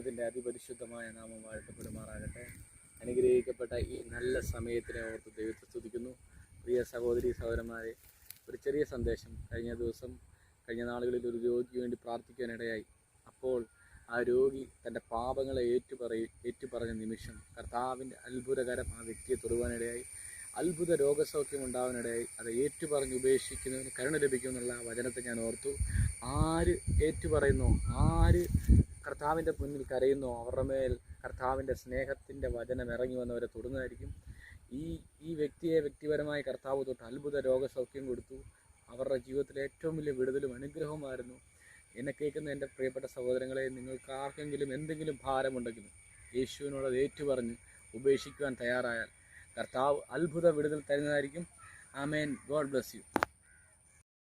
ദൈവത്തിൻ്റെ അതിപരിശുദ്ധമായ നാമം വാഴ്ത്തപ്പെടുമാറാകട്ടെ. അനുഗ്രഹിക്കപ്പെട്ട ഈ നല്ല സമയത്തിനെ ഓർത്ത് ദൈവത്തെ സ്തുതിക്കുന്നു. പ്രിയ സഹോദരി സഹോദരന്മാരെ, ഒരു ചെറിയ സന്ദേശം. കഴിഞ്ഞ നാളുകളിൽ ഒരു രോഗിക്ക് വേണ്ടി പ്രാർത്ഥിക്കാനിടയായി. അപ്പോൾ ആ രോഗി തൻ്റെ പാപങ്ങളെ ഏറ്റുപറഞ്ഞ നിമിഷം കർത്താവിൻ്റെ അത്ഭുതകരം ആ വ്യക്തിയെ തൊടുവാനിടയായി. അത്ഭുത രോഗസൗഖ്യം ഉണ്ടാവാനിടയായി. അത് ഏറ്റുപറഞ്ഞ് ഉപേക്ഷിക്കുന്നതിന് കരുണ ലഭിക്കുമെന്നുള്ള വചനത്തെ ഞാൻ ഓർത്തു. ആര് ഏറ്റുപറയുന്നോ, ആര് കർത്താവിൻ്റെ മുന്നിൽ കരയുന്നോ, അവരുടെ മേൽ കർത്താവിൻ്റെ സ്നേഹത്തിൻ്റെ വചനം ഇറങ്ങി വന്നവരെ തൊടുന്നതായിരിക്കും. ഈ വ്യക്തിപരമായി കർത്താവ് തൊട്ട് അത്ഭുത രോഗസൗഖ്യം കൊടുത്തു. അവരുടെ ജീവിതത്തിലെ ഏറ്റവും വലിയ വിടുതലും അനുഗ്രഹവുമായിരുന്നു. എന്നെ കേൾക്കുന്ന എൻ്റെ പ്രിയപ്പെട്ട സഹോദരങ്ങളെ, നിങ്ങൾക്ക് ആർക്കെങ്കിലും എന്തെങ്കിലും ഭാരമുണ്ടെങ്കിലും യേശുവിനോട് അത് ഏറ്റുപറഞ്ഞ് ഉപേക്ഷിക്കുവാൻ തയ്യാറായാൽ കർത്താവ് അത്ഭുത വിടുതൽ തരുന്നതായിരിക്കും. ആമേൻ. God bless U.